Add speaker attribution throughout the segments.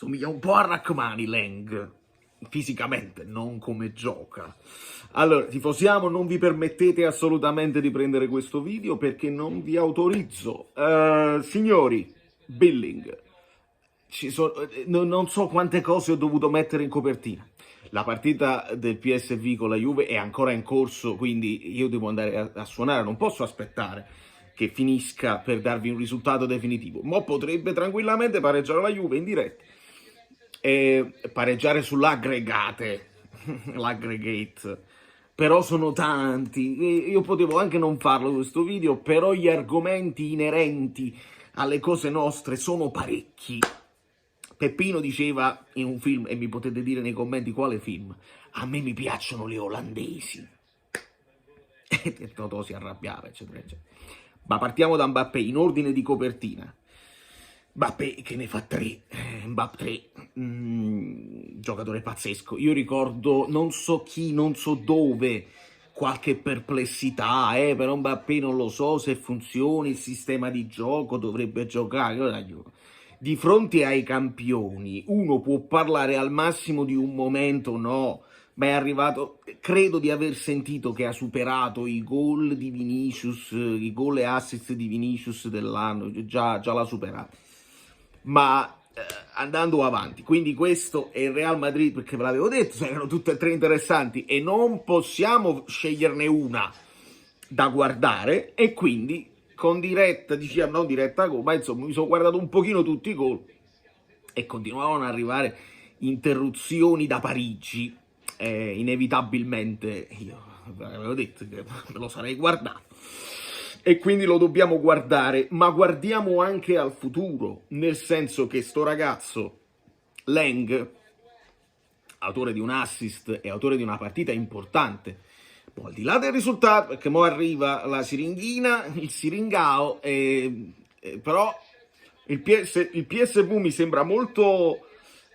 Speaker 1: somiglia un po' a Rachmani Leng, fisicamente, non come gioca. Allora, tifosiamo, non vi permettete assolutamente di prendere questo video perché non vi autorizzo. Signori, Billing, non so quante cose ho dovuto mettere in copertina. La partita del PSV con la Juve è ancora in corso, quindi io devo andare a suonare, non posso aspettare che finisca per darvi un risultato definitivo. Ma potrebbe tranquillamente pareggiare la Juve in diretta e pareggiare sull'aggregate, l'aggregate. Però sono tanti, io potevo anche non farlo questo video, però gli argomenti inerenti alle cose nostre sono parecchi. Peppino diceva in un film, e mi potete dire nei commenti quale film, a me mi piacciono le olandesi. E Totò si arrabbiava, eccetera, eccetera. Ma partiamo da Mbappé, in ordine di copertina. Mbappé che ne fa 3, Mbappé, giocatore pazzesco. Io ricordo, non so chi, non so dove, qualche perplessità, però Mbappé non lo so se funziona il sistema di gioco, dovrebbe giocare. Di fronte ai campioni, uno può parlare al massimo di un momento, no, ma è arrivato, credo di aver sentito che ha superato i gol di Vinicius, i gol e assist di Vinicius dell'anno, già l'ha superato. Ma andando avanti, quindi questo è il Real Madrid, perché ve l'avevo detto, erano tutte e tre interessanti e non possiamo sceglierne una da guardare, e quindi con diretta, diciamo non diretta gol, ma insomma mi sono guardato un pochino tutti i gol e continuavano ad arrivare interruzioni da Parigi, inevitabilmente io avevo detto che me lo sarei guardato e quindi lo dobbiamo guardare, ma guardiamo anche al futuro, nel senso che sto ragazzo Leng, autore di un assist e autore di una partita importante, poi al di là del risultato, perché mo arriva la siringhina, il siringao, però il PSV mi sembra molto,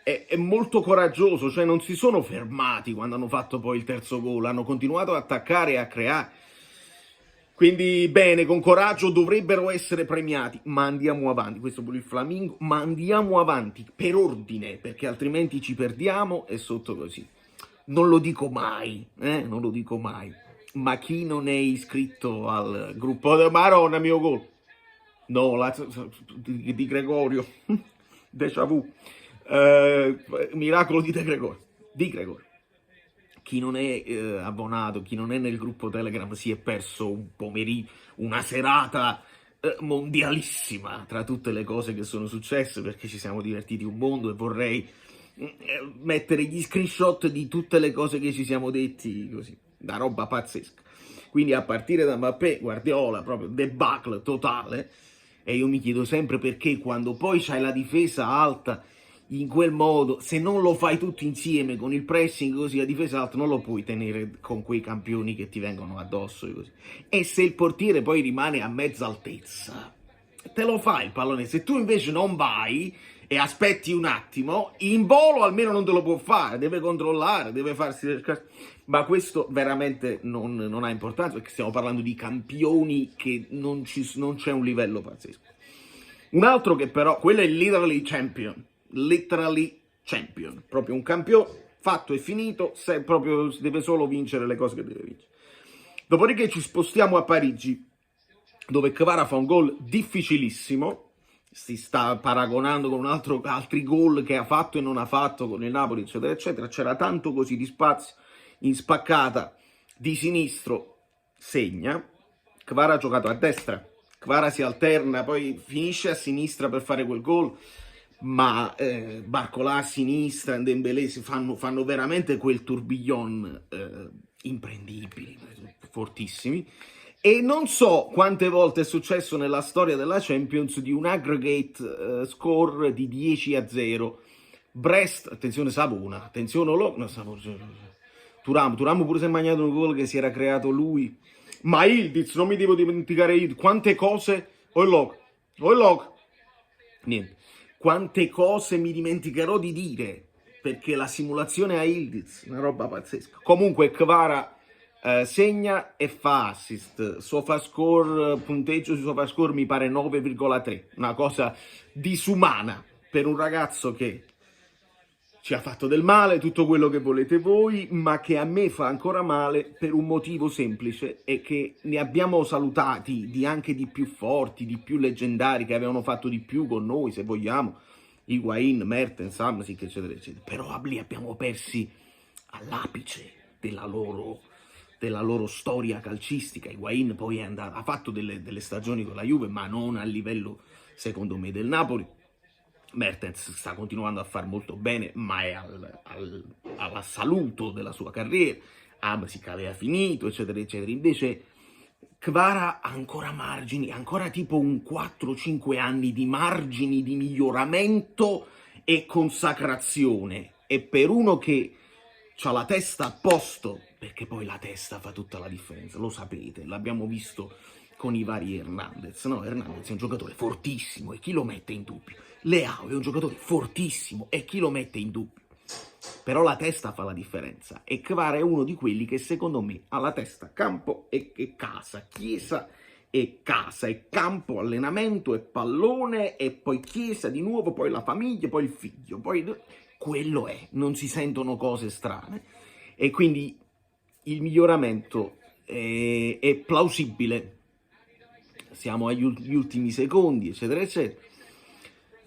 Speaker 1: è molto coraggioso, cioè non si sono fermati quando hanno fatto poi il terzo gol, hanno continuato ad attaccare e a creare. Quindi bene, con coraggio dovrebbero essere premiati, ma andiamo avanti, questo pure il Flamingo, ma andiamo avanti per ordine, perché altrimenti ci perdiamo e sotto così. Non lo dico mai, non lo dico mai, ma chi non è iscritto al gruppo de Maronna, mio gol, no, di Gregorio, déjà vu, miracolo di De Gregorio, di Gregorio. Chi non è abbonato, chi non è nel gruppo Telegram si è perso un pomeriggio, una serata mondialissima tra tutte le cose che sono successe, perché ci siamo divertiti un mondo e vorrei mettere gli screenshot di tutte le cose che ci siamo detti, così, da roba pazzesca. Quindi a partire da Mbappé, Guardiola, proprio debacle totale, e io mi chiedo sempre perché quando poi c'hai la difesa alta in quel modo, se non lo fai tutti insieme con il pressing così, la difesa alta non lo puoi tenere con quei campioni che ti vengono addosso e così. E se il portiere poi rimane a mezza altezza, te lo fai il pallone. Se tu invece non vai e aspetti un attimo, in volo almeno non te lo può fare, deve controllare, deve farsi cercare. Ma questo veramente non ha importanza, perché stiamo parlando di campioni che non c'è un livello pazzesco. Un altro che però, quello è literally champion, proprio un campione fatto e finito, proprio deve solo vincere le cose che deve vincere. Dopodiché ci spostiamo a Parigi, dove Kvara fa un gol difficilissimo, si sta paragonando con altri gol che ha fatto e non ha fatto con il Napoli, eccetera, eccetera. C'era tanto così di spazio, in spaccata di sinistro, segna. Kvara ha giocato a destra, Kvara si alterna, poi finisce a sinistra per fare quel gol, ma Barcolà a sinistra, Dembélé fanno veramente quel tourbillon imprendibili, fortissimi. E non so quante volte è successo nella storia della Champions di un aggregate score di 10-0. Brest, attenzione Savona, attenzione Thuram pure si è mangiato un gol che si era creato lui. Ma Ildiz, non mi devo dimenticare Ildiz, quante cose, niente, quante cose mi dimenticherò di dire, perché la simulazione a Ildiz, una roba pazzesca. Comunque Kvara segna e fa assist, SofaScore, punteggio su SofaScore mi pare 9,3, una cosa disumana per un ragazzo che ci ha fatto del male, tutto quello che volete voi, ma che a me fa ancora male per un motivo semplice, è che ne abbiamo salutati anche di più forti, di più leggendari, che avevano fatto di più con noi, se vogliamo, Higuain, Mertens, Hamsik, eccetera, eccetera. Però li abbiamo persi all'apice della loro storia calcistica. Higuain poi ha fatto delle stagioni con la Juve, ma non a livello, secondo me, del Napoli. Mertens sta continuando a far molto bene, ma è alla saluto della sua carriera. Hamsik aveva finito, eccetera, eccetera. Invece Kvara ha ancora margini, ancora tipo un 4-5 anni di margini di miglioramento e consacrazione. E per uno che ha la testa a posto, perché poi la testa fa tutta la differenza, lo sapete, l'abbiamo visto con i vari Hernandez, no? Hernandez è un giocatore fortissimo e chi lo mette in dubbio? Leao è un giocatore fortissimo e chi lo mette in dubbio? Però la testa fa la differenza e Kvara è uno di quelli che secondo me ha la testa campo e casa, chiesa e casa, e campo, allenamento e pallone e poi chiesa di nuovo, poi la famiglia, poi il figlio, poi quello è, non si sentono cose strane e quindi il miglioramento è plausibile, siamo agli ultimi secondi, eccetera, eccetera.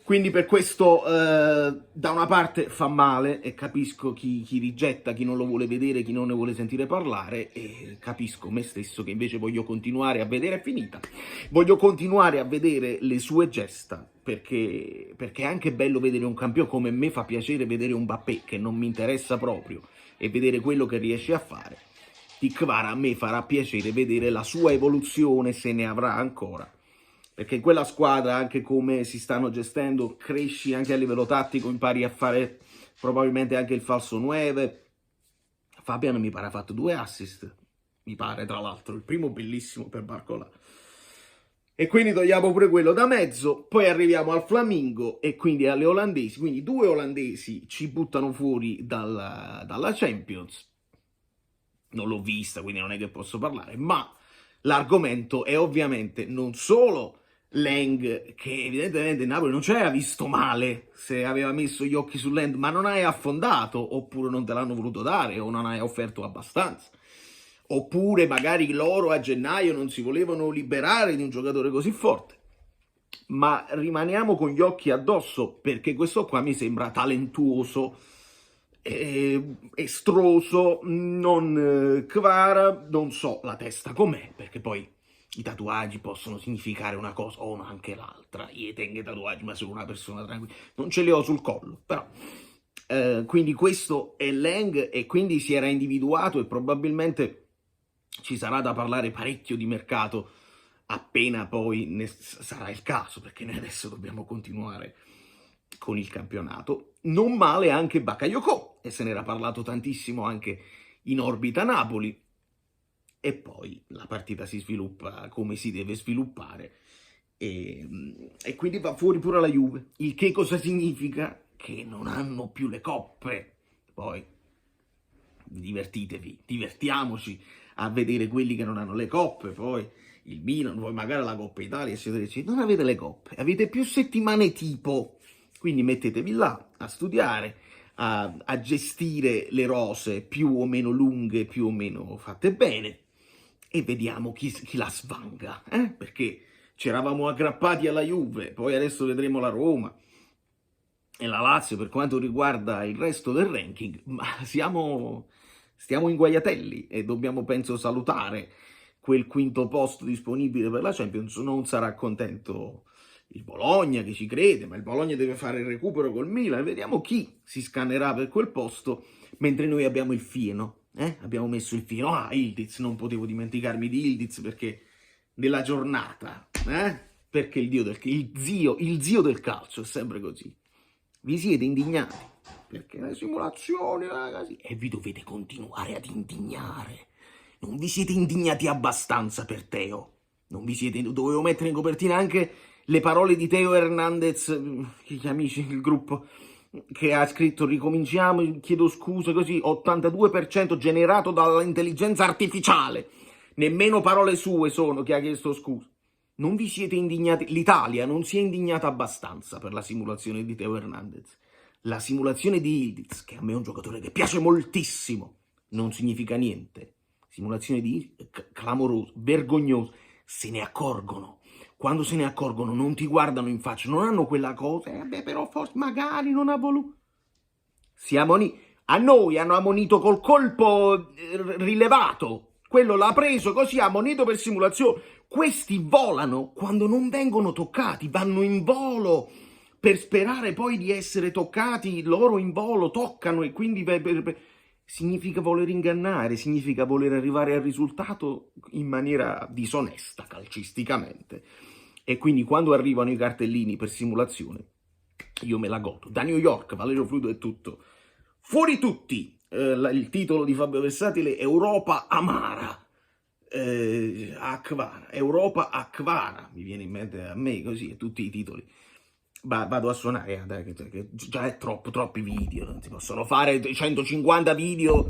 Speaker 1: Quindi per questo da una parte fa male e capisco chi rigetta, chi non lo vuole vedere, chi non ne vuole sentire parlare, e capisco me stesso che invece voglio continuare a vedere, è finita, voglio continuare a vedere le sue gesta, perché è anche bello vedere un campione, come me fa piacere vedere un Mbappé che non mi interessa proprio e vedere quello che riesce a fare. Di Kvara a me farà piacere vedere la sua evoluzione, se ne avrà ancora. Perché in quella squadra, anche come si stanno gestendo, cresci anche a livello tattico, impari a fare probabilmente anche il falso 9. Fabian mi pare ha fatto 2 assist, mi pare tra l'altro, il primo bellissimo per Barcola. E quindi togliamo pure quello da mezzo, poi arriviamo al Flamingo e quindi alle olandesi, quindi 2 olandesi ci buttano fuori dalla Champions. Non l'ho vista, quindi non è che posso parlare, ma l'argomento è ovviamente non solo Leng, che evidentemente Napoli non ci aveva visto male se aveva messo gli occhi su Leng, ma non hai affondato, oppure non te l'hanno voluto dare, o non hai offerto abbastanza, oppure magari loro a gennaio non si volevano liberare di un giocatore così forte. Ma rimaniamo con gli occhi addosso, perché questo qua mi sembra talentuoso, estroso, non Kvara, non so la testa com'è, perché poi i tatuaggi possono significare una cosa o anche l'altra. Io tengo i tatuaggi, ma sono una persona tranquilla, non ce li ho sul collo, però. Quindi questo è Leng e quindi si era individuato e probabilmente ci sarà da parlare parecchio di mercato appena poi ne sarà il caso, perché noi adesso dobbiamo continuare con il campionato. Non male anche Bakayoko, e se n'era parlato tantissimo anche in orbita Napoli, e poi la partita si sviluppa come si deve sviluppare, e quindi va fuori pure la Juve, il che cosa significa? Che non hanno più le coppe. Poi divertitevi, divertiamoci a vedere quelli che non hanno le coppe, poi il Milan, poi magari la Coppa Italia, eccetera, eccetera. Non avete le coppe, avete più settimane tipo, quindi mettetevi là a studiare, a gestire le rose più o meno lunghe, più o meno fatte bene, e vediamo chi la svanga, perché ci eravamo aggrappati alla Juve, poi adesso vedremo la Roma e la Lazio per quanto riguarda il resto del ranking, ma stiamo inguaiatelli e dobbiamo, penso, salutare quel quinto posto disponibile per la Champions. Non sarà contento il Bologna, che ci crede, ma il Bologna deve fare il recupero col Milan, vediamo chi si scannerà per quel posto, mentre noi abbiamo il fieno, abbiamo messo il fieno, Ildiz, non potevo dimenticarmi di Ildiz, perché nella giornata, perché il zio del calcio è sempre così. Vi siete indignati perché le simulazioni, ragazzi, e vi dovete continuare ad indignare. Non vi siete indignati abbastanza per Teo. Non vi siete... Dovevo mettere in copertina anche le parole di Teo Hernandez, gli amici del gruppo, che ha scritto ricominciamo, chiedo scusa, così, 82% generato dall'intelligenza artificiale. Nemmeno parole sue sono che ha chiesto scusa. Non vi siete indignati, l'Italia non si è indignata abbastanza per la simulazione di Teo Hernandez. La simulazione di Yildiz, che a me è un giocatore che piace moltissimo, non significa niente. Simulazione di clamoroso, vergognoso. Se ne accorgono. Quando se ne accorgono non ti guardano in faccia, non hanno quella cosa, beh, però forse magari non ha voluto. A noi hanno ammonito col colpo rilevato. Quello l'ha preso così, ha ammonito per simulazione. Questi volano quando non vengono toccati, vanno in volo per sperare poi di essere toccati, loro in volo toccano e quindi significa voler ingannare, significa voler arrivare al risultato in maniera disonesta calcisticamente. E quindi quando arrivano i cartellini per simulazione, io me la godo. Da New York, Valerio Fluido è tutto. Fuori tutti! Il titolo di Fabio Versatile, Europa Amara. Akvara, Europa Akvara, mi viene in mente a me così, tutti i titoli. Vado a suonare, dai, che già è troppi video, non si possono fare 150 video